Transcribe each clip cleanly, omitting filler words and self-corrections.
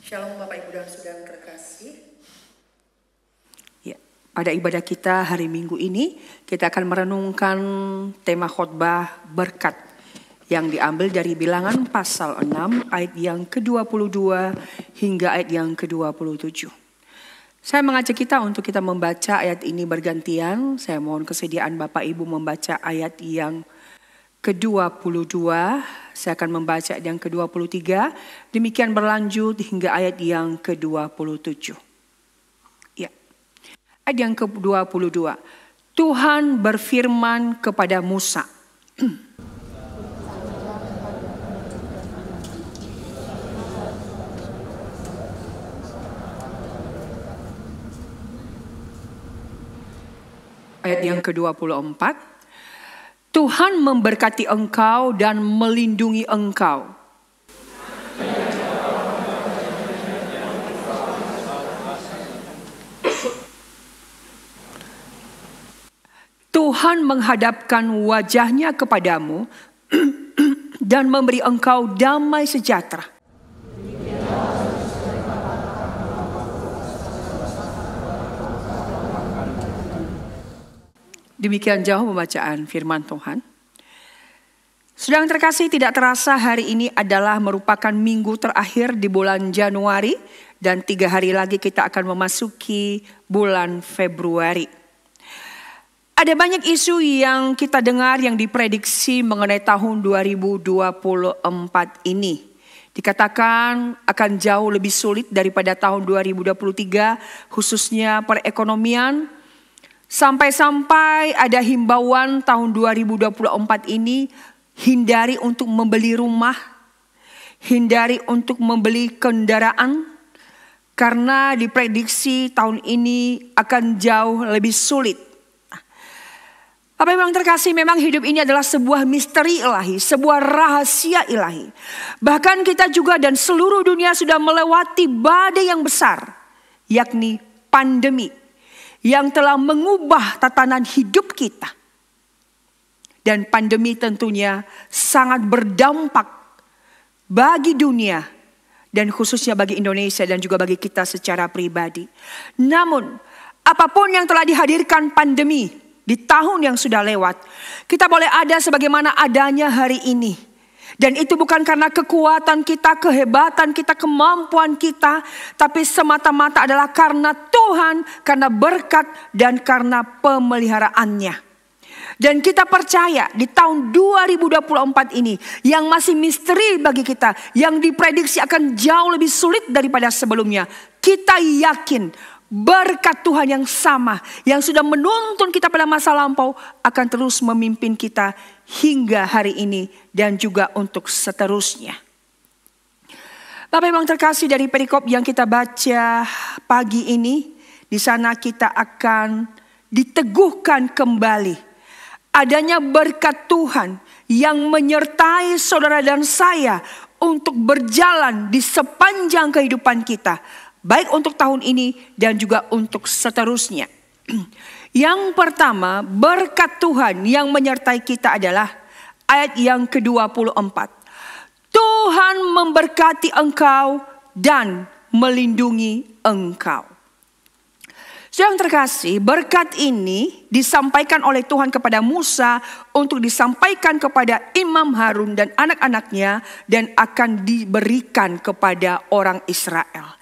Shalom Bapak Ibu dan Saudara terkasih. Ya, pada ibadah kita hari Minggu ini kita akan merenungkan tema khotbah berkat yang diambil dari Bilangan pasal 6 ayat yang ke-22 hingga ayat yang ke-27. Saya mengajak kita untuk kita membaca ayat ini bergantian. Saya mohon kesediaan Bapak Ibu membaca ayat yang ke-22, saya akan membaca ayat yang ke-23, demikian berlanjut hingga ayat yang ke-27. Ya. Ayat yang ke-22. Tuhan berfirman kepada Musa. Ayat yang ke-24. Tuhan memberkati engkau dan melindungi engkau. Tuhan menghadapkan wajahnya kepadamu dan memberi engkau damai sejahtera. Demikian jauh pembacaan firman Tuhan. Saudara yang terkasih, tidak terasa hari ini adalah merupakan minggu terakhir di bulan Januari. Dan 3 hari lagi kita akan memasuki bulan Februari. Ada banyak isu yang kita dengar yang diprediksi mengenai tahun 2024 ini. Dikatakan akan jauh lebih sulit daripada tahun 2023, khususnya perekonomian. Sampai-sampai ada himbauan tahun 2024 ini, hindari untuk membeli rumah, hindari untuk membeli kendaraan, karena diprediksi tahun ini akan jauh lebih sulit. Bapak Ibu yang terkasih, memang hidup ini adalah sebuah misteri ilahi, sebuah rahasia ilahi. Bahkan kita juga dan seluruh dunia sudah melewati badai yang besar, yakni pandemi, yang telah mengubah tatanan hidup kita. Dan pandemi tentunya sangat berdampak bagi dunia dan khususnya bagi Indonesia dan juga bagi kita secara pribadi. Namun apapun yang telah dihadirkan pandemi di tahun yang sudah lewat, kita boleh ada sebagaimana adanya hari ini. Dan itu bukan karena kekuatan kita, kehebatan kita, kemampuan kita, tapi semata-mata adalah karena Tuhan, karena berkat dan karena pemeliharaannya. Dan kita percaya di tahun 2024 ini yang masih misteri bagi kita, yang diprediksi akan jauh lebih sulit daripada sebelumnya. Kita yakin berkat Tuhan yang sama, yang sudah menuntun kita pada masa lampau, akan terus memimpin kita hingga hari ini dan juga untuk seterusnya. Bapak Ibu yang terkasih, dari perikop yang kita baca pagi ini, di sana kita akan diteguhkan kembali adanya berkat Tuhan yang menyertai saudara dan saya untuk berjalan di sepanjang kehidupan kita, baik untuk tahun ini dan juga untuk seterusnya. Yang pertama, berkat Tuhan yang menyertai kita adalah ayat yang ke-24. Tuhan memberkati engkau dan melindungi engkau. Saudara yang terkasih, berkat ini disampaikan oleh Tuhan kepada Musa untuk disampaikan kepada Imam Harun dan anak-anaknya dan akan diberikan kepada orang Israel.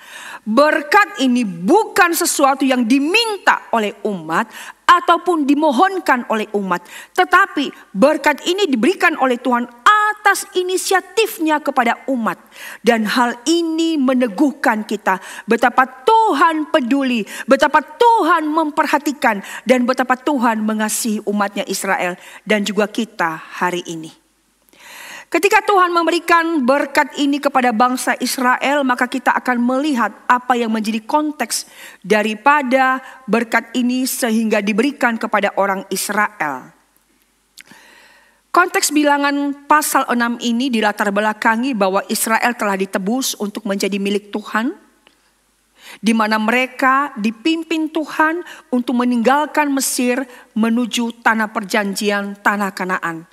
Berkat ini bukan sesuatu yang diminta oleh umat ataupun dimohonkan oleh umat, tetapi berkat ini diberikan oleh Tuhan atas inisiatifnya kepada umat. Dan hal ini meneguhkan kita betapa Tuhan peduli, betapa Tuhan memperhatikan, dan betapa Tuhan mengasihi umatnya Israel dan juga kita hari ini. Ketika Tuhan memberikan berkat ini kepada bangsa Israel, maka kita akan melihat apa yang menjadi konteks daripada berkat ini sehingga diberikan kepada orang Israel. Konteks Bilangan pasal 6 ini dilatar belakangi bahwa Israel telah ditebus untuk menjadi milik Tuhan, di mana mereka dipimpin Tuhan untuk meninggalkan Mesir menuju tanah perjanjian, tanah Kanaan.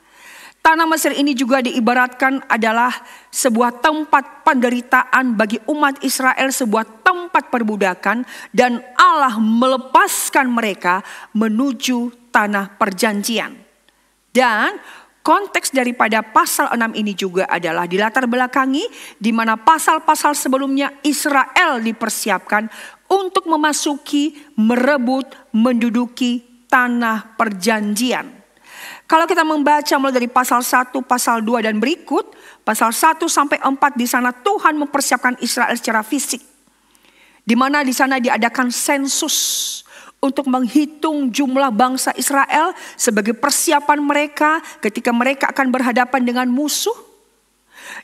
Tanah Mesir ini juga diibaratkan adalah sebuah tempat penderitaan bagi umat Israel, sebuah tempat perbudakan, dan Allah melepaskan mereka menuju tanah perjanjian. Dan konteks daripada pasal 6 ini juga adalah dilatar belakangi di mana pasal-pasal sebelumnya Israel dipersiapkan untuk memasuki, merebut, menduduki tanah perjanjian. Kalau kita membaca mulai dari pasal 1, pasal 2 dan berikut, pasal 1 sampai 4 di sana Tuhan mempersiapkan Israel secara fisik. Di mana di sana diadakan sensus untuk menghitung jumlah bangsa Israel sebagai persiapan mereka ketika mereka akan berhadapan dengan musuh.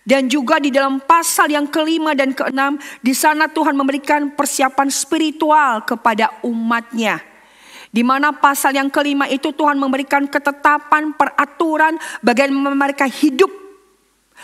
Dan juga di dalam pasal yang kelima dan keenam, di sana Tuhan memberikan persiapan spiritual kepada umatnya. Di mana pasal yang kelima itu Tuhan memberikan ketetapan, peraturan bagaimana mereka hidup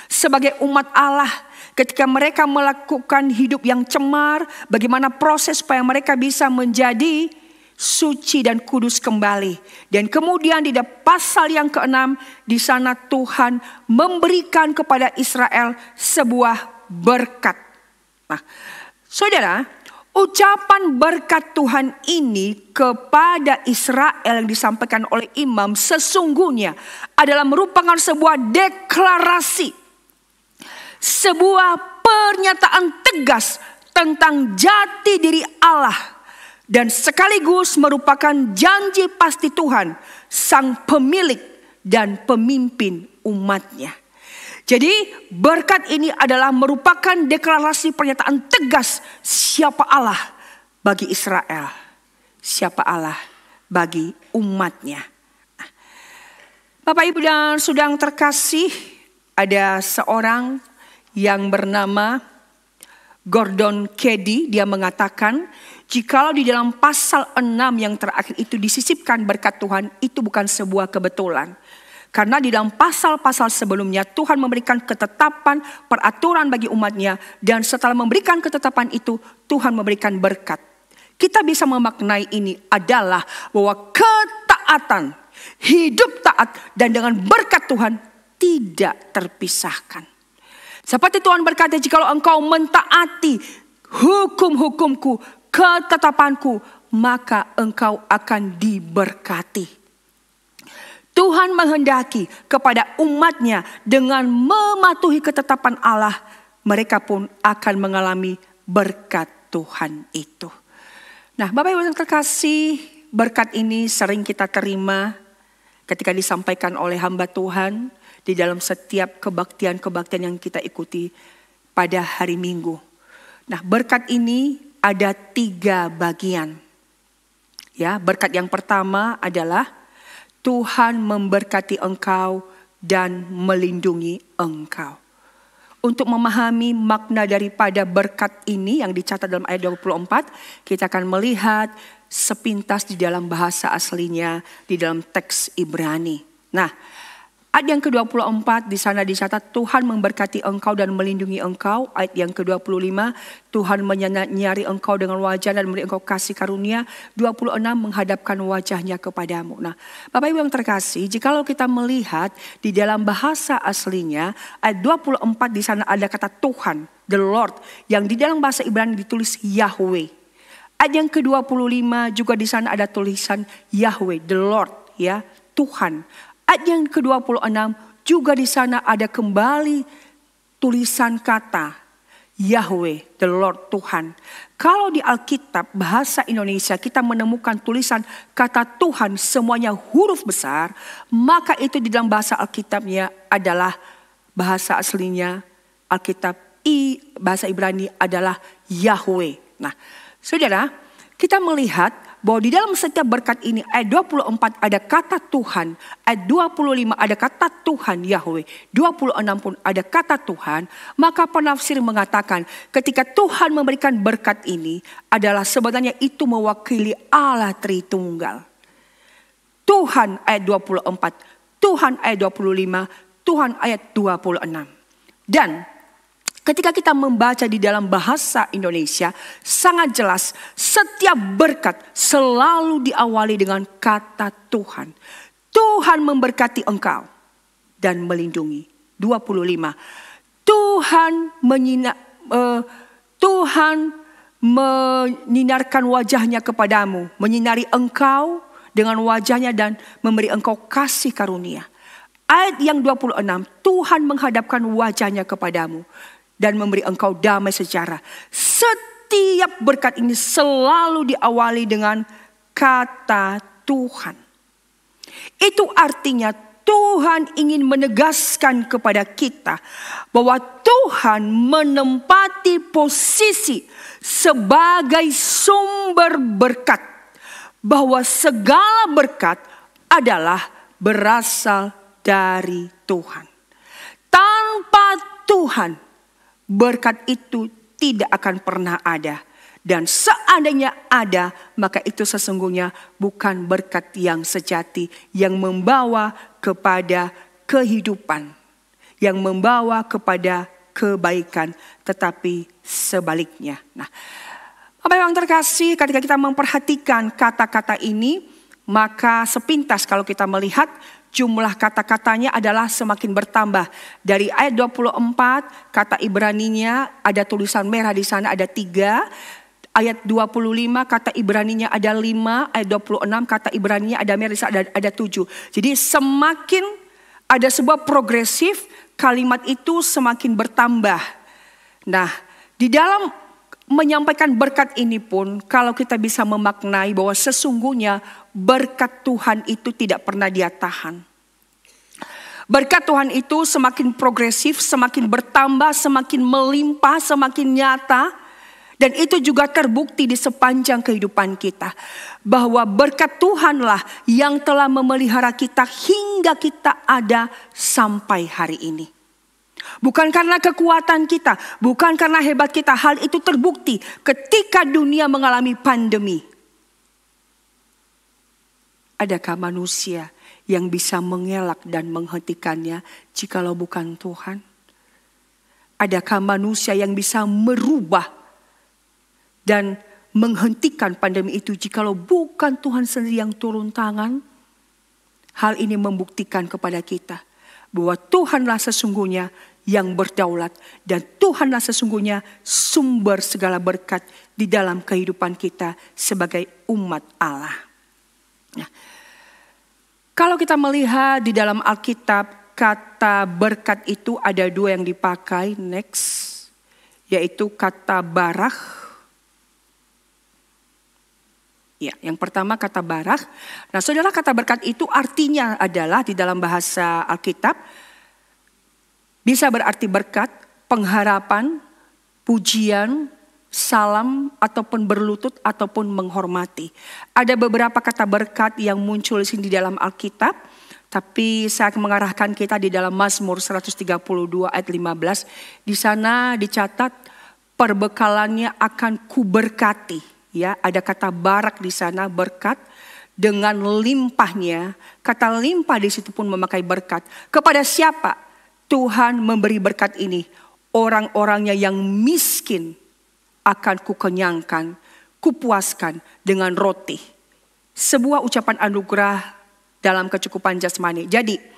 sebagai umat Allah. Ketika mereka melakukan hidup yang cemar, bagaimana proses supaya mereka bisa menjadi suci dan kudus kembali. Dan kemudian di pasal yang keenam, di sana Tuhan memberikan kepada Israel sebuah berkat. Nah, saudara, ucapan berkat Tuhan ini kepada Israel yang disampaikan oleh imam sesungguhnya adalah merupakan sebuah deklarasi, sebuah pernyataan tegas tentang jati diri Allah dan sekaligus merupakan janji pasti Tuhan, sang pemilik dan pemimpin umatnya. Jadi berkat ini adalah merupakan deklarasi pernyataan tegas siapa Allah bagi Israel. Siapa Allah bagi umatnya. Bapak Ibu dan saudara terkasih, ada seorang yang bernama Gordon Keddie. Dia mengatakan jikalau di dalam pasal 6 yang terakhir itu disisipkan berkat Tuhan, itu bukan sebuah kebetulan. Karena di dalam pasal-pasal sebelumnya Tuhan memberikan ketetapan, peraturan bagi umatnya. Dan setelah memberikan ketetapan itu Tuhan memberikan berkat. Kita bisa memaknai ini adalah bahwa ketaatan, hidup taat dan dengan berkat Tuhan tidak terpisahkan. Seperti Tuhan berkata, jikalau engkau mentaati hukum-hukumku, ketetapanku, maka engkau akan diberkati. Tuhan menghendaki kepada umatnya dengan mematuhi ketetapan Allah, mereka pun akan mengalami berkat Tuhan itu. Nah, Bapak Ibu yang terkasih, berkat ini sering kita terima ketika disampaikan oleh hamba Tuhan di dalam setiap kebaktian-kebaktian yang kita ikuti pada hari Minggu. Nah, berkat ini ada 3 bagian. Ya, berkat yang pertama adalah Tuhan memberkati engkau dan melindungi engkau. Untuk memahami makna daripada berkat ini yang dicatat dalam ayat 24, kita akan melihat sepintas di dalam bahasa aslinya di dalam teks Ibrani. Nah, ayat yang ke-24 di sana dicatat Tuhan memberkati engkau dan melindungi engkau. Ayat yang ke-25 Tuhan menyinari engkau dengan wajah dan memberi engkau kasih karunia. 26 menghadapkan wajahnya kepadamu. Nah, Bapak Ibu yang terkasih, jikalau kita melihat di dalam bahasa aslinya ayat 24 di sana ada kata Tuhan, the Lord, yang di dalam bahasa Ibrani ditulis Yahweh. Ayat yang ke-25 juga di sana ada tulisan Yahweh, the Lord, ya, Tuhan. Ayat yang ke-26 juga di sana ada kembali tulisan kata Yahweh, the Lord, Tuhan. Kalau di Alkitab bahasa Indonesia kita menemukan tulisan kata Tuhan semuanya huruf besar, maka itu di dalam bahasa Alkitabnya adalah bahasa aslinya Alkitab bahasa Ibrani adalah Yahweh. Nah, saudara, kita melihat bahwa di dalam setiap berkat ini ayat 24 ada kata Tuhan, ayat 25 ada kata Tuhan Yahweh, 26 pun ada kata Tuhan. Maka penafsir mengatakan ketika Tuhan memberikan berkat ini adalah sebenarnya itu mewakili Allah Tritunggal. Tuhan ayat 24, Tuhan ayat 25, Tuhan ayat 26. Dan ketika kita membaca di dalam bahasa Indonesia, sangat jelas setiap berkat selalu diawali dengan kata Tuhan. Tuhan memberkati engkau dan melindungi. 25. Tuhan menyinarkan wajahnya kepadamu, menyinari engkau dengan wajahnya dan memberi engkau kasih karunia. Ayat yang 26, Tuhan menghadapkan wajahnya kepadamu dan memberi engkau damai sejahtera. Setiap berkat ini selalu diawali dengan kata Tuhan. Itu artinya Tuhan ingin menegaskan kepada kita bahwa Tuhan menempati posisi sebagai sumber berkat. Bahwa segala berkat adalah berasal dari Tuhan. Tanpa Tuhan, berkat itu tidak akan pernah ada. Dan seandainya ada, maka itu sesungguhnya bukan berkat yang sejati, yang membawa kepada kehidupan, yang membawa kepada kebaikan, tetapi sebaliknya. Nah, Bapak yang terkasih, ketika kita memperhatikan kata-kata ini, maka sepintas kalau kita melihat jumlah kata-katanya adalah semakin bertambah. Dari ayat 24, kata Ibraninya ada tulisan merah di sana ada 3. Ayat 25 kata Ibraninya ada 5, ayat 26 kata Ibraninya ada merah ada 7. Jadi semakin ada sebuah progresif, kalimat itu semakin bertambah. Nah, di dalam menyampaikan berkat ini pun kalau kita bisa memaknai bahwa sesungguhnya berkat Tuhan itu tidak pernah dia tahan. Berkat Tuhan itu semakin progresif, semakin bertambah, semakin melimpah, semakin nyata. Dan itu juga terbukti di sepanjang kehidupan kita. Bahwa berkat Tuhanlah yang telah memelihara kita hingga kita ada sampai hari ini. Bukan karena kekuatan kita, bukan karena hebat kita. Hal itu terbukti ketika dunia mengalami pandemi. Adakah manusia yang bisa mengelak dan menghentikannya jikalau bukan Tuhan? Adakah manusia yang bisa merubah dan menghentikan pandemi itu jikalau bukan Tuhan sendiri yang turun tangan? Hal ini membuktikan kepada kita bahwa Tuhanlah sesungguhnya yang berdaulat dan Tuhanlah sesungguhnya sumber segala berkat di dalam kehidupan kita sebagai umat Allah. Nah, kalau kita melihat di dalam Alkitab, kata berkat itu ada 2 yang dipakai, next, yaitu kata barakh. Ya, yang pertama kata barakh. Nah, saudara, kata berkat itu artinya adalah di dalam bahasa Alkitab bisa berarti berkat, pengharapan, pujian, salam, ataupun berlutut, ataupun menghormati. Ada beberapa kata berkat yang muncul di sini di dalam Alkitab. Tapi saya akan mengarahkan kita di dalam Mazmur 132 ayat 15. Di sana dicatat perbekalannya akan kuberkati. Ya, ada kata barak di sana, berkat dengan limpahnya. Kata limpah di situ pun memakai berkat. Kepada siapa Tuhan memberi berkat ini? Orang-orangnya yang miskin akan kukenyangkan, kupuaskan dengan roti. Sebuah ucapan anugerah dalam kecukupan jasmani. Jadi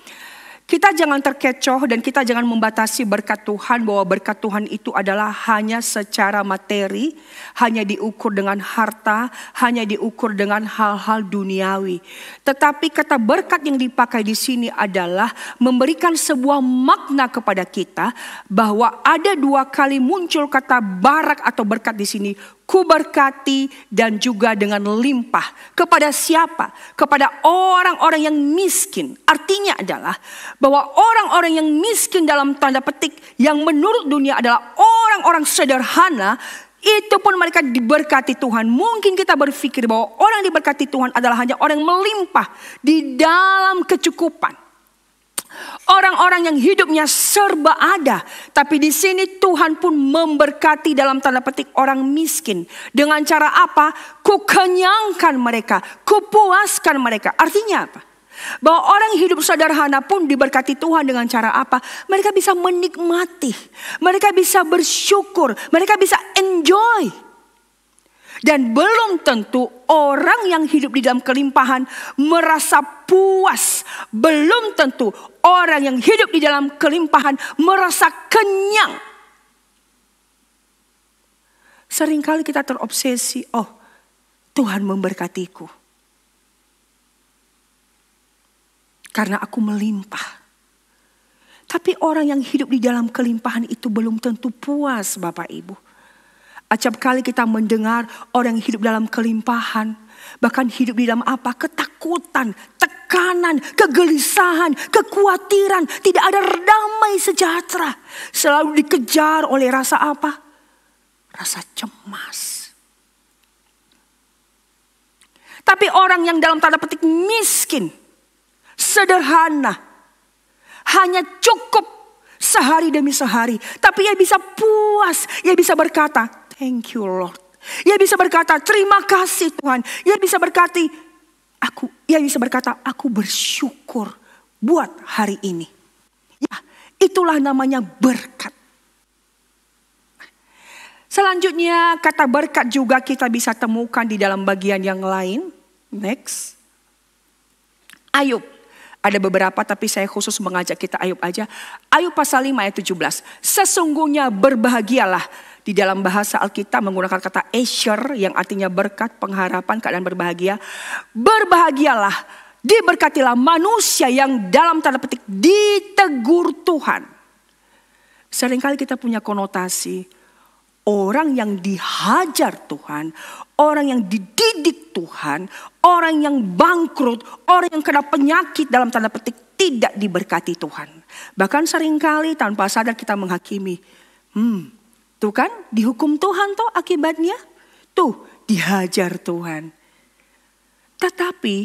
kita jangan terkecoh dan kita jangan membatasi berkat Tuhan bahwa berkat Tuhan itu adalah hanya secara materi, hanya diukur dengan harta, hanya diukur dengan hal-hal duniawi. Tetapi kata berkat yang dipakai di sini adalah memberikan sebuah makna kepada kita bahwa ada 2 kali muncul kata barak atau berkat di sini. Kuberkati dan juga dengan limpah. Kepada siapa? Kepada orang-orang yang miskin. Artinya adalah bahwa orang-orang yang miskin dalam tanda petik yang menurut dunia adalah orang-orang sederhana, itu pun mereka diberkati Tuhan. Mungkin kita berpikir bahwa orang diberkati Tuhan adalah hanya orang yang melimpah di dalam kecukupan. Orang-orang yang hidupnya serba ada. Tapi di sini Tuhan pun memberkati dalam tanda petik orang miskin. Dengan cara apa? Kukenyangkan mereka, kupuaskan mereka. Artinya apa? Bahwa orang hidup sederhana pun diberkati Tuhan dengan cara apa? Mereka bisa menikmati. Mereka bisa bersyukur. Mereka bisa enjoy. Dan belum tentu orang yang hidup di dalam kelimpahan merasa puas. Belum tentu orang yang hidup di dalam kelimpahan merasa kenyang. Seringkali kita terobsesi, oh Tuhan memberkatiku. Karena aku melimpah. Tapi orang yang hidup di dalam kelimpahan itu belum tentu puas, Bapak Ibu. Acap kali kita mendengar orang yang hidup dalam kelimpahan. Bahkan hidup di dalam apa? Ketakutan, tekanan, kegelisahan, kekhawatiran. Tidak ada damai sejahtera. Selalu dikejar oleh rasa apa? Rasa cemas. Tapi orang yang dalam tanda petik miskin, sederhana, hanya cukup sehari demi sehari. Tapi ia bisa puas. Ia bisa berkata, thank you Lord. Ia bisa berkata, terima kasih Tuhan. Ia bisa berkata, aku bersyukur buat hari ini. Ya, itulah namanya berkat. Selanjutnya kata berkat juga kita bisa temukan di dalam bagian yang lain. Next. Ayub. Ada beberapa tapi saya khusus mengajak kita Ayub aja. Ayub pasal 5 ayat 17. Sesungguhnya berbahagialah. Di dalam bahasa Alkitab menggunakan kata Asher yang artinya berkat, pengharapan, keadaan berbahagia. Berbahagialah, diberkatilah manusia yang dalam tanda petik ditegur Tuhan. Seringkali kita punya konotasi orang yang dihajar Tuhan, orang yang dididik Tuhan, orang yang bangkrut, orang yang kena penyakit dalam tanda petik tidak diberkati Tuhan. Bahkan seringkali tanpa sadar kita menghakimi. Tuh kan dihukum Tuhan toh akibatnya. Tuh dihajar Tuhan. Tetapi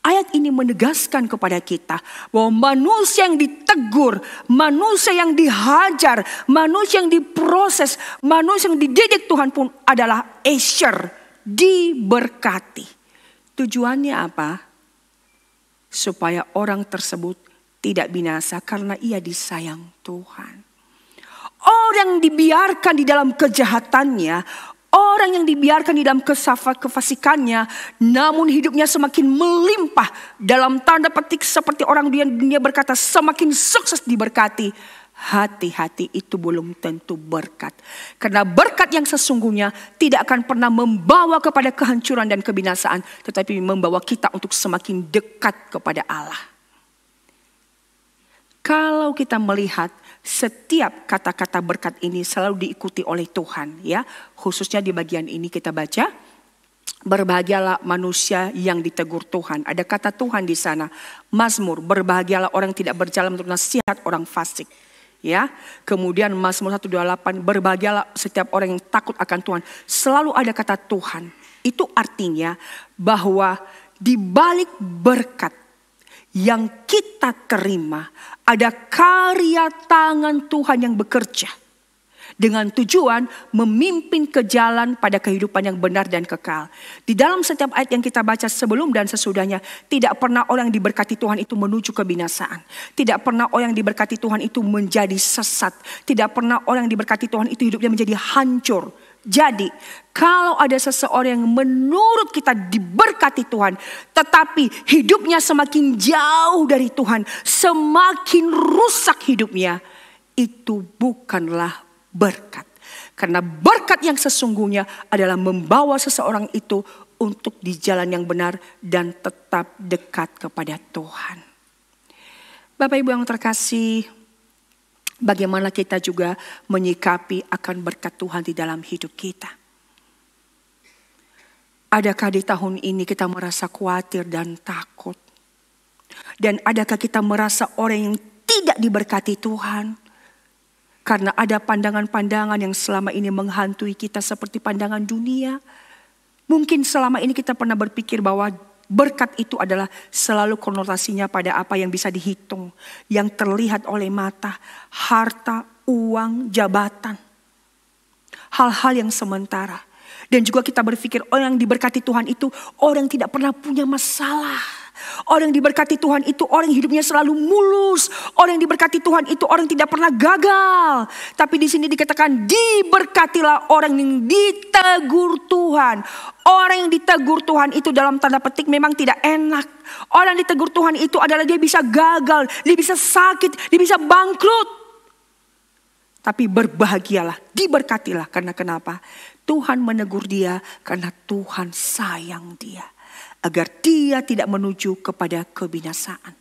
ayat ini menegaskan kepada kita bahwa manusia yang ditegur, manusia yang dihajar, manusia yang diproses, manusia yang dididik Tuhan pun adalah Asher, diberkati. Tujuannya apa? Supaya orang tersebut tidak binasa karena ia disayang Tuhan. Orang yang dibiarkan di dalam kejahatannya, orang yang dibiarkan di dalam kefasikannya, namun hidupnya semakin melimpah. Dalam tanda petik seperti orang dunia berkata semakin sukses diberkati. Hati-hati, itu belum tentu berkat. Karena berkat yang sesungguhnya tidak akan pernah membawa kepada kehancuran dan kebinasaan. Tetapi membawa kita untuk semakin dekat kepada Allah. Kalau kita melihat setiap kata-kata berkat ini selalu diikuti oleh Tuhan, ya. Khususnya di bagian ini kita baca, berbahagialah manusia yang ditegur Tuhan. Ada kata Tuhan di sana. Mazmur, berbahagialah orang yang tidak berjalan menurut nasihat orang fasik. Ya, kemudian Mazmur 128, berbahagialah setiap orang yang takut akan Tuhan. Selalu ada kata Tuhan. Itu artinya bahwa di balik berkat yang kita terima, ada karya tangan Tuhan yang bekerja. Dengan tujuan memimpin ke jalan pada kehidupan yang benar dan kekal. Di dalam setiap ayat yang kita baca sebelum dan sesudahnya, tidak pernah orang yang diberkati Tuhan itu menuju kebinasaan. Tidak pernah orang yang diberkati Tuhan itu menjadi sesat. Tidak pernah orang yang diberkati Tuhan itu hidupnya menjadi hancur. Jadi kalau ada seseorang yang menurut kita diberkati Tuhan, tetapi hidupnya semakin jauh dari Tuhan, semakin rusak hidupnya, itu bukanlah berkat. Karena berkat yang sesungguhnya adalah membawa seseorang itu untuk di jalan yang benar dan tetap dekat kepada Tuhan. Bapak Ibu yang terkasih, bagaimana kita juga menyikapi akan berkat Tuhan di dalam hidup kita? Adakah di tahun ini kita merasa khawatir dan takut? Dan adakah kita merasa orang yang tidak diberkati Tuhan? Karena ada pandangan-pandangan yang selama ini menghantui kita seperti pandangan dunia. Mungkin selama ini kita pernah berpikir bahwa berkat itu adalah selalu konotasinya pada apa yang bisa dihitung. Yang terlihat oleh mata, harta, uang, jabatan. Hal-hal yang sementara. Dan juga kita berpikir orang yang diberkati Tuhan itu orang yang tidak pernah punya masalah. Orang yang diberkati Tuhan itu orang yang hidupnya selalu mulus. Orang yang diberkati Tuhan itu orang yang tidak pernah gagal. Tapi di sini dikatakan diberkatilah orang yang ditegur Tuhan. Orang yang ditegur Tuhan itu dalam tanda petik memang tidak enak. Orang yang ditegur Tuhan itu adalah dia bisa gagal, dia bisa sakit, dia bisa bangkrut. Tapi berbahagialah, diberkatilah. Karena kenapa? Tuhan menegur dia karena Tuhan sayang dia. Agar dia tidak menuju kepada kebinasaan.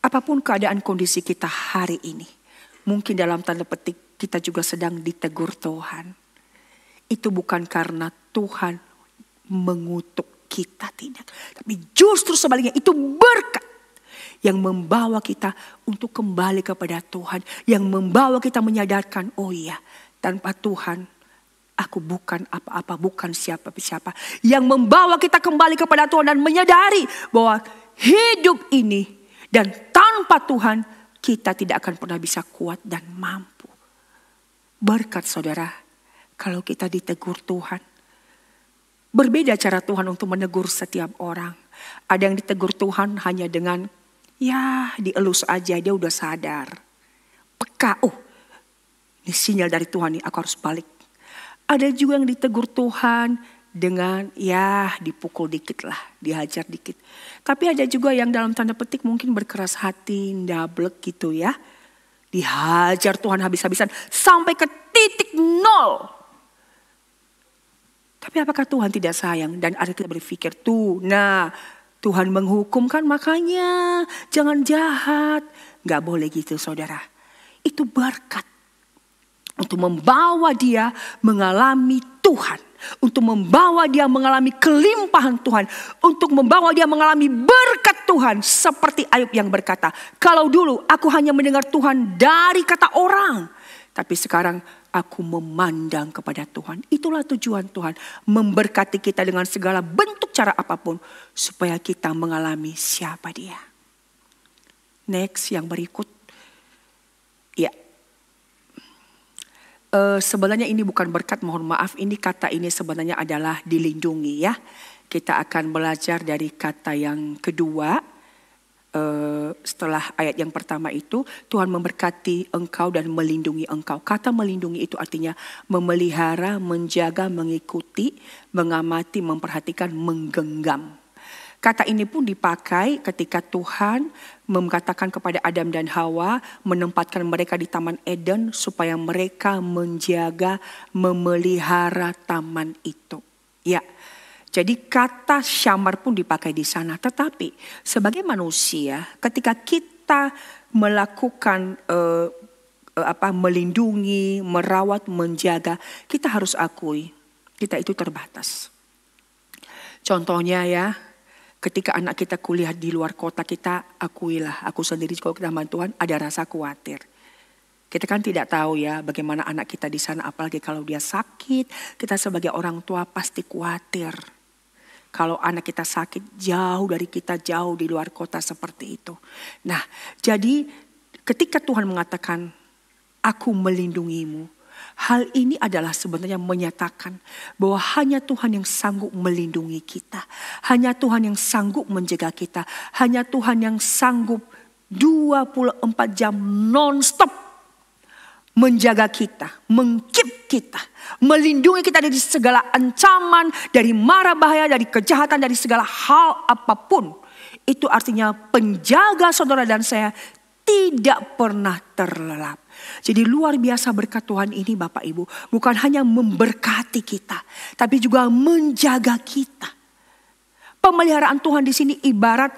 Apapun keadaan kondisi kita hari ini. Mungkin dalam tanda petik kita juga sedang ditegur Tuhan. Itu bukan karena Tuhan mengutuk kita, tidak. Tapi justru sebaliknya itu berkat. Yang membawa kita untuk kembali kepada Tuhan. Yang membawa kita menyadarkan, oh iya, tanpa Tuhan aku bukan apa-apa, bukan siapa-siapa. Yang membawa kita kembali kepada Tuhan dan menyadari bahwa hidup ini dan tanpa Tuhan kita tidak akan pernah bisa kuat dan mampu. Berkat saudara, kalau kita ditegur Tuhan. Berbeda cara Tuhan untuk menegur setiap orang. Ada yang ditegur Tuhan hanya dengan ya dielus aja, dia udah sadar. Peka, oh ini sinyal dari Tuhan nih, aku harus balik. Ada juga yang ditegur Tuhan dengan ya dipukul dikit lah, dihajar dikit. Tapi ada juga yang dalam tanda petik mungkin berkeras hati, ndablek gitu ya. Dihajar Tuhan habis-habisan sampai ke titik nol. Tapi apakah Tuhan tidak sayang? Dan ada kita berpikir tuh, nah Tuhan menghukum kan makanya jangan jahat. Gak boleh gitu saudara. Itu berkat. Untuk membawa dia mengalami Tuhan. Untuk membawa dia mengalami kelimpahan Tuhan. Untuk membawa dia mengalami berkat Tuhan. Seperti Ayub yang berkata, kalau dulu aku hanya mendengar Tuhan dari kata orang. Tapi sekarang aku memandang kepada Tuhan. Itulah tujuan Tuhan. Memberkati kita dengan segala bentuk cara apapun. Supaya kita mengalami siapa dia. Next yang berikut. Ya. Sebenarnya ini bukan berkat, mohon maaf. Ini kata ini sebenarnya adalah dilindungi ya. Kita akan belajar dari kata yang kedua. Setelah ayat yang pertama itu, Tuhan memberkati engkau dan melindungi engkau. Kata melindungi itu artinya memelihara, menjaga, mengikuti, mengamati, memperhatikan, menggenggam. Kata ini pun dipakai ketika Tuhan mengatakan kepada Adam dan Hawa, menempatkan mereka di Taman Eden supaya mereka menjaga, memelihara taman itu. Ya, jadi kata syamar pun dipakai di sana. Tetapi sebagai manusia, ketika kita melakukan melindungi, merawat, menjaga, kita harus akui kita itu terbatas. Contohnya ya. Ketika anak kita kuliah di luar kota, kita akuilah, aku sendiri kalau kita bantuan ada rasa khawatir. Kita kan tidak tahu ya bagaimana anak kita di sana, apalagi kalau dia sakit, kita sebagai orang tua pasti khawatir. Kalau anak kita sakit jauh dari kita, jauh di luar kota seperti itu. Nah, jadi ketika Tuhan mengatakan, aku melindungimu. Hal ini adalah sebenarnya menyatakan bahwa hanya Tuhan yang sanggup melindungi kita. Hanya Tuhan yang sanggup menjaga kita. Hanya Tuhan yang sanggup 24 jam non-stop menjaga kita, mengkeep kita, melindungi kita dari segala ancaman, dari mara bahaya, dari kejahatan, dari segala hal apapun. Itu artinya penjaga saudara dan saya tidak pernah terlelap. Jadi luar biasa berkat Tuhan ini Bapak Ibu. Bukan hanya memberkati kita, tapi juga menjaga kita. Pemeliharaan Tuhan di sini ibarat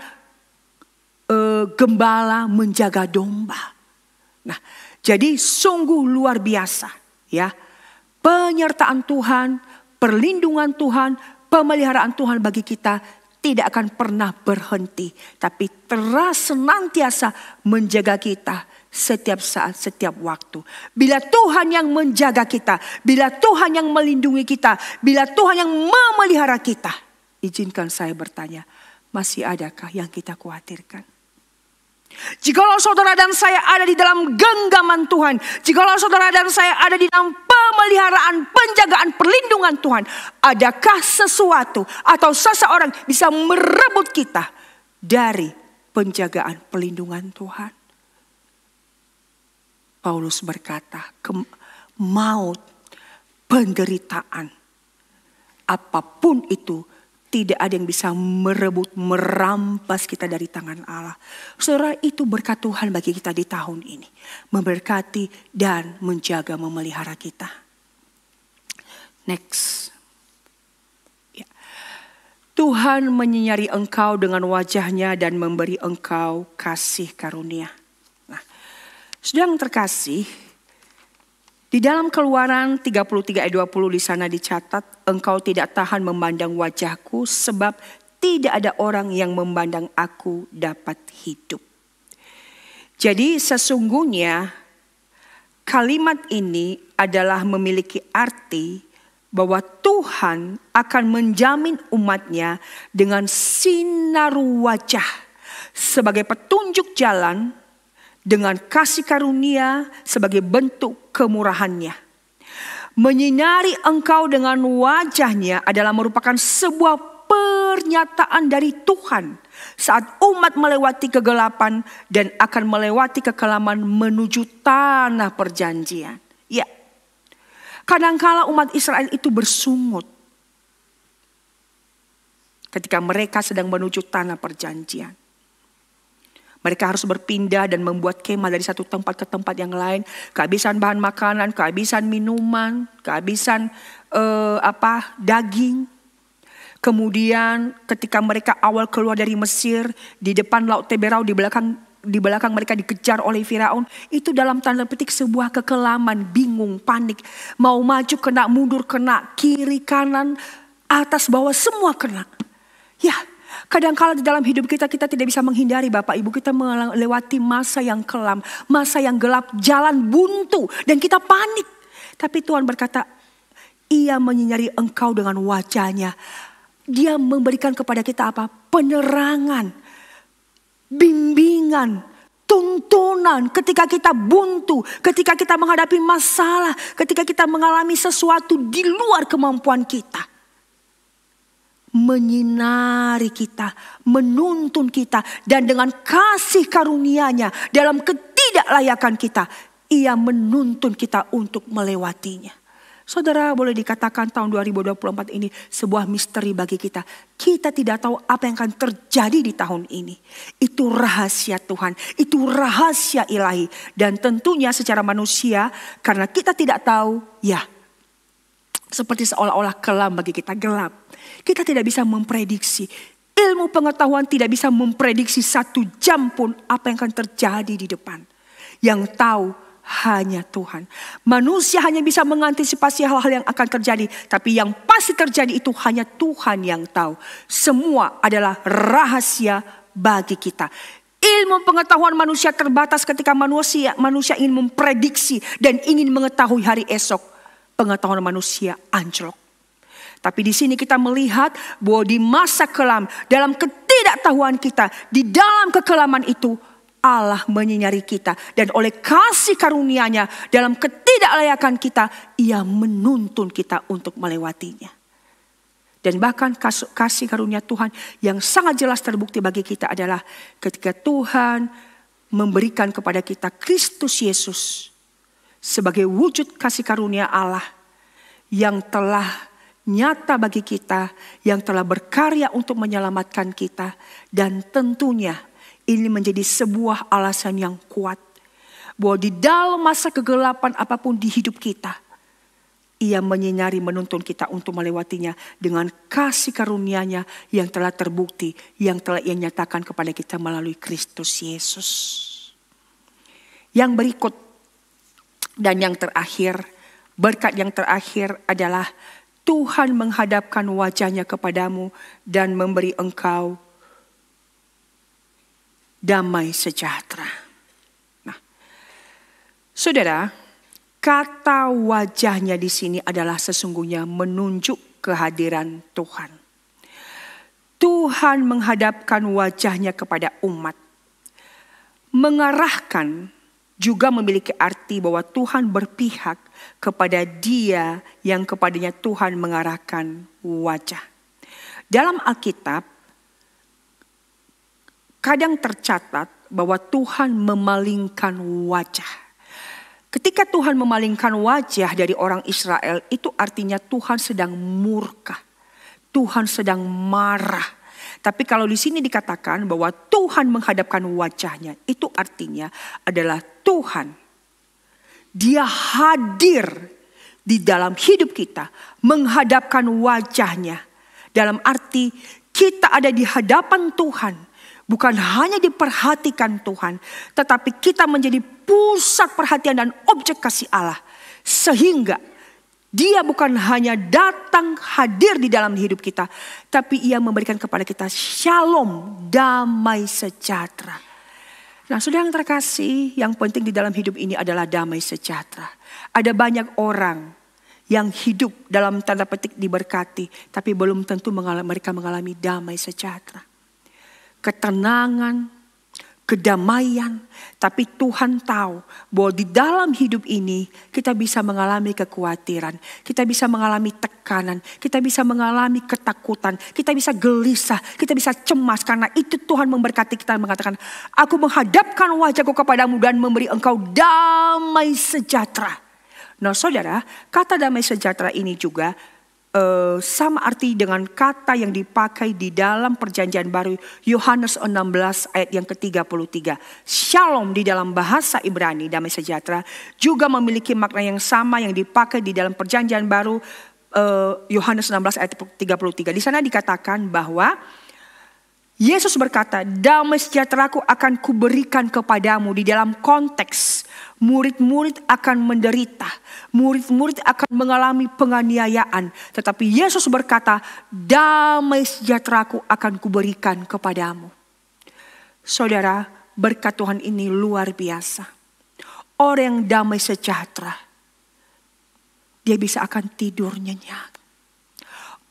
gembala menjaga domba. Nah, jadi sungguh luar biasa ya. Penyertaan Tuhan, perlindungan Tuhan, pemeliharaan Tuhan bagi kita tidak akan pernah berhenti. Tapi terus senantiasa menjaga kita setiap saat, setiap waktu. Bila Tuhan yang menjaga kita, bila Tuhan yang melindungi kita, bila Tuhan yang memelihara kita, izinkan saya bertanya, masih adakah yang kita khawatirkan? Jikalau saudara dan saya ada di dalam genggaman Tuhan, jikalau saudara dan saya ada di dalam pemeliharaan, penjagaan, perlindungan Tuhan. Adakah sesuatu atau seseorang bisa merebut kita dari penjagaan, perlindungan Tuhan? Paulus berkata, maut, penderitaan, apapun itu, tidak ada yang bisa merebut, merampas kita dari tangan Allah. Saudara, itu berkat Tuhan bagi kita di tahun ini. Memberkati dan menjaga, memelihara kita. Next. Ya. Tuhan menyinari engkau dengan wajahnya dan memberi engkau kasih karunia. Nah, saudara yang terkasih, di dalam Keluaran 33 ayat 20 di sana dicatat, engkau tidak tahan memandang wajahku sebab tidak ada orang yang memandang aku dapat hidup. Jadi sesungguhnya kalimat ini adalah memiliki arti bahwa Tuhan akan menjamin umatnya dengan sinar wajah sebagai petunjuk jalan, dengan kasih karunia sebagai bentuk kemurahannya. Menyinari engkau dengan wajahnya adalah merupakan sebuah pernyataan dari Tuhan saat umat melewati kegelapan dan akan melewati kekelaman menuju tanah perjanjian. Ya, kadangkala umat Israel itu bersungut ketika mereka sedang menuju tanah perjanjian. Mereka harus berpindah dan membuat kemah dari satu tempat ke tempat yang lain. Kehabisan bahan makanan, kehabisan minuman, kehabisan daging. Kemudian ketika mereka awal keluar dari Mesir, di depan Laut Teberau, di belakang mereka dikejar oleh Firaun. Itu dalam tanda petik sebuah kekelaman, bingung, panik. Mau maju kena, mundur kena, kiri, kanan, atas, bawah, semua kena. Ya. Kadang-kala di dalam hidup kita tidak bisa menghindari Bapak Ibu. Kita melewati masa yang kelam, masa yang gelap, jalan buntu. Dan kita panik. Tapi Tuhan berkata, Ia menyinari engkau dengan wajahnya. Dia memberikan kepada kita apa? Penerangan, bimbingan, tuntunan ketika kita buntu. Ketika kita menghadapi masalah, ketika kita mengalami sesuatu di luar kemampuan kita. Menyinari kita, menuntun kita, dan dengan kasih karunia-Nya dalam ketidaklayakan kita, Ia menuntun kita untuk melewatinya. Saudara, boleh dikatakan tahun 2024 ini sebuah misteri bagi kita. Kita tidak tahu apa yang akan terjadi di tahun ini. Itu rahasia Tuhan, itu rahasia ilahi. Dan tentunya secara manusia, karena kita tidak tahu, ya seperti seolah-olah kelam bagi kita, gelap. Kita tidak bisa memprediksi. Ilmu pengetahuan tidak bisa memprediksi 1 jam pun apa yang akan terjadi di depan. Yang tahu hanya Tuhan. Manusia hanya bisa mengantisipasi hal-hal yang akan terjadi. Tapi yang pasti terjadi itu hanya Tuhan yang tahu. Semua adalah rahasia bagi kita. Ilmu pengetahuan manusia terbatas ketika manusia ingin memprediksi dan ingin mengetahui hari esok. Pengetahuan manusia anjlok. Tapi di sini kita melihat bahwa di masa kelam, dalam ketidaktahuan kita, di dalam kekelaman itu Allah menyinari kita. Dan oleh kasih karunia-Nya dalam ketidaklayakan kita, Ia menuntun kita untuk melewatinya. Dan bahkan kasih karunia Tuhan yang sangat jelas terbukti bagi kita adalah ketika Tuhan memberikan kepada kita Kristus Yesus sebagai wujud kasih karunia Allah yang telah nyata bagi kita, yang telah berkarya untuk menyelamatkan kita. Dan tentunya ini menjadi sebuah alasan yang kuat bahwa di dalam masa kegelapan apapun di hidup kita, Ia menyinari, menuntun kita untuk melewatinya dengan kasih karunia-Nya yang telah terbukti, yang telah Ia nyatakan kepada kita melalui Kristus Yesus. Yang berikut dan yang terakhir, berkat yang terakhir adalah Tuhan menghadapkan wajah-Nya kepadamu dan memberi engkau damai sejahtera. Nah, saudara, kata wajah-Nya di sini adalah sesungguhnya menunjuk kehadiran Tuhan. Tuhan menghadapkan wajah-Nya kepada umat, mengarahkan juga memiliki arti bahwa Tuhan berpihak kepada dia yang kepadanya Tuhan mengarahkan wajah. Dalam Alkitab, kadang tercatat bahwa Tuhan memalingkan wajah. Ketika Tuhan memalingkan wajah dari orang Israel, itu artinya Tuhan sedang murka. Tuhan sedang marah. Tapi kalau di sini dikatakan bahwa Tuhan menghadapkan wajahnya, itu artinya adalah Tuhan. Dia hadir di dalam hidup kita, menghadapkan wajahnya. Dalam arti kita ada di hadapan Tuhan, bukan hanya diperhatikan Tuhan, tetapi kita menjadi pusat perhatian dan objek kasih Allah. Sehingga Dia bukan hanya datang hadir di dalam hidup kita, tapi Ia memberikan kepada kita shalom, damai sejahtera. Nah, saudara yang terkasih, yang penting di dalam hidup ini adalah damai sejahtera. Ada banyak orang yang hidup dalam tanda petik diberkati, tapi belum tentu mereka mengalami damai sejahtera. Ketenangan, kedamaian, tapi Tuhan tahu bahwa di dalam hidup ini kita bisa mengalami kekhawatiran, kita bisa mengalami tekanan, kita bisa mengalami ketakutan, kita bisa gelisah, kita bisa cemas. Karena itu Tuhan memberkati kita mengatakan, aku menghadapkan wajahku kepadamu dan memberi engkau damai sejahtera. Nah saudara, kata damai sejahtera ini juga sama arti dengan kata yang dipakai di dalam perjanjian baru Yohanes 16 ayat yang ke-33. Shalom di dalam bahasa Ibrani, damai sejahtera, juga memiliki makna yang sama yang dipakai di dalam perjanjian baru Yohanes 16 ayat 33. Di sana dikatakan bahwa Yesus berkata, damai sejahteraku akan kuberikan kepadamu. Di dalam konteks murid-murid akan menderita, murid-murid akan mengalami penganiayaan. Tetapi Yesus berkata, damai sejahteraku akan kuberikan kepadamu. Saudara, berkat Tuhan ini luar biasa. Orang yang damai sejahtera, dia bisa akan tidur nyenyak.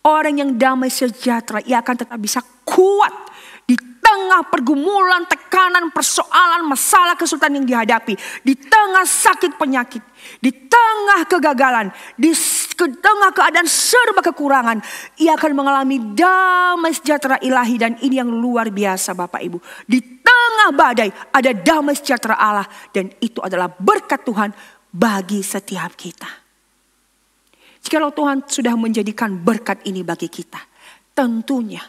Orang yang damai sejahtera, ia akan tetap bisa kuat di tengah pergumulan, tekanan, persoalan, masalah, kesulitan yang dihadapi. Di tengah sakit penyakit, di tengah kegagalan, di tengah keadaan serba kekurangan. Ia akan mengalami damai sejahtera ilahi, dan ini yang luar biasa Bapak Ibu. Di tengah badai ada damai sejahtera Allah, dan itu adalah berkat Tuhan bagi setiap kita. Jikalau Tuhan sudah menjadikan berkat ini bagi kita, tentunya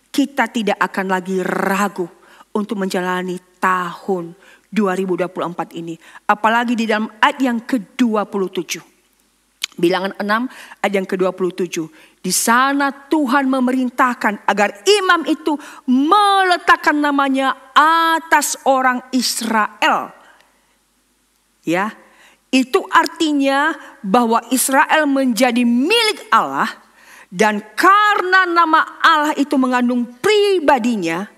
kita tidak akan lagi ragu untuk menjalani tahun 2024 ini. Apalagi di dalam ayat yang ke-27. Bilangan 6 ayat yang ke-27. Di sana Tuhan memerintahkan agar imam itu meletakkan namanya atas orang Israel. Ya, itu artinya bahwa Israel menjadi milik Allah. Dan karena nama Allah itu mengandung pribadinya,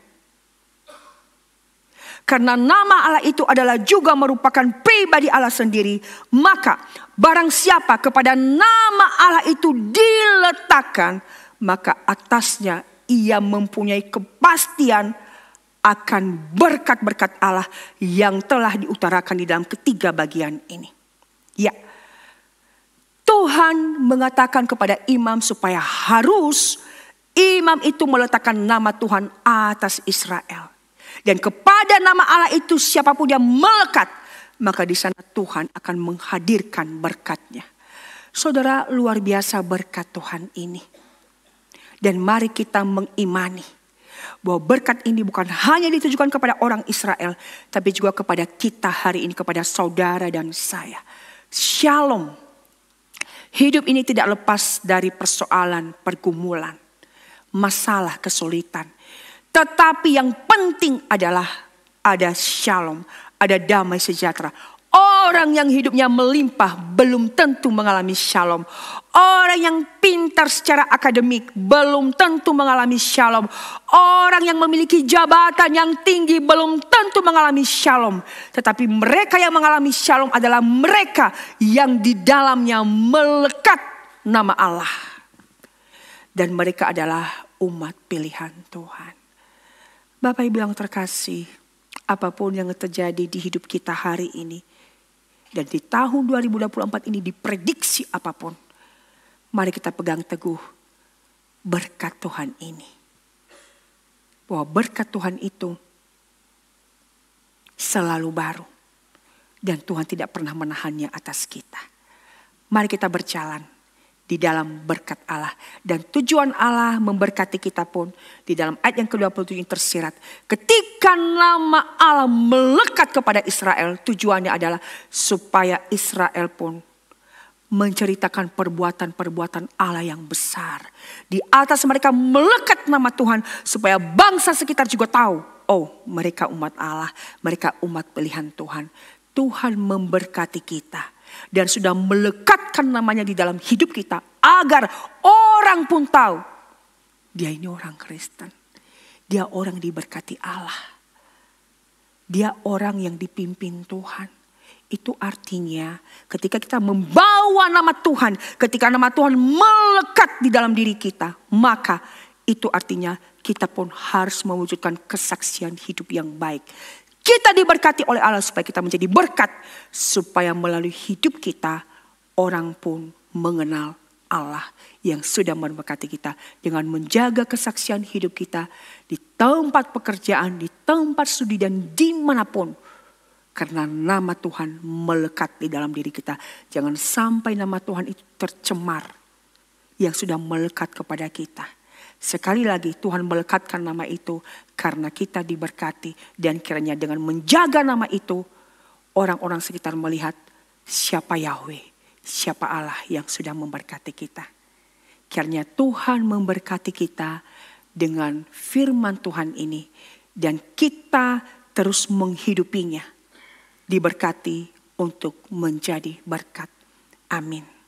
karena nama Allah itu adalah juga merupakan pribadi Allah sendiri, maka barang siapa kepada nama Allah itu diletakkan, maka atasnya ia mempunyai kepastian akan berkat-berkat Allah yang telah diutarakan di dalam ketiga bagian ini. Ya, Tuhan mengatakan kepada imam supaya harus imam itu meletakkan nama Tuhan atas Israel. Dan kepada nama Allah itu siapapun yang melekat, maka di sana Tuhan akan menghadirkan berkatnya. Saudara, luar biasa berkat Tuhan ini. Dan mari kita mengimani bahwa berkat ini bukan hanya ditujukan kepada orang Israel, tapi juga kepada kita hari ini, kepada saudara dan saya. Shalom. Hidup ini tidak lepas dari persoalan, pergumulan, masalah, kesulitan. Tetapi yang penting adalah ada shalom, ada damai sejahtera. Orang yang hidupnya melimpah belum tentu mengalami shalom. Orang yang pintar secara akademik belum tentu mengalami shalom. Orang yang memiliki jabatan yang tinggi belum tentu mengalami shalom. Tetapi mereka yang mengalami shalom adalah mereka yang di dalamnya melekat nama Allah. Dan mereka adalah umat pilihan Tuhan. Bapak Ibu yang terkasih, apapun yang terjadi di hidup kita hari ini, Dan di tahun 2024 ini diprediksi apapun, mari kita pegang teguh berkat Tuhan ini. Bahwa berkat Tuhan itu selalu baru. Dan Tuhan tidak pernah menahannya atas kita. Mari kita berjalan di dalam berkat Allah. Dan tujuan Allah memberkati kita pun di dalam ayat yang ke-27 tersirat. Ketika nama Allah melekat kepada Israel, tujuannya adalah supaya Israel pun menceritakan perbuatan-perbuatan Allah yang besar. Di atas mereka melekat nama Tuhan supaya bangsa sekitar juga tahu. Oh, mereka umat Allah, mereka umat pilihan Tuhan. Tuhan memberkati kita dan sudah melekatkan namanya di dalam hidup kita agar orang pun tahu dia ini orang Kristen. Dia orang diberkati Allah. Dia orang yang dipimpin Tuhan. Itu artinya ketika kita membawa nama Tuhan, ketika nama Tuhan melekat di dalam diri kita, maka itu artinya kita pun harus mewujudkan kesaksian hidup yang baik. Kita diberkati oleh Allah supaya kita menjadi berkat. Supaya melalui hidup kita orang pun mengenal Allah yang sudah memberkati kita. Dengan menjaga kesaksian hidup kita di tempat pekerjaan, di tempat studi dan dimanapun. Karena nama Tuhan melekat di dalam diri kita. Jangan sampai nama Tuhan itu tercemar yang sudah melekat kepada kita. Sekali lagi Tuhan melekatkan nama itu karena kita diberkati. Dan kiranya dengan menjaga nama itu orang-orang sekitar melihat siapa Yahweh, siapa Allah yang sudah memberkati kita. Kiranya Tuhan memberkati kita dengan firman Tuhan ini. Dan kita terus menghidupinya. Diberkati untuk menjadi berkat. Amin.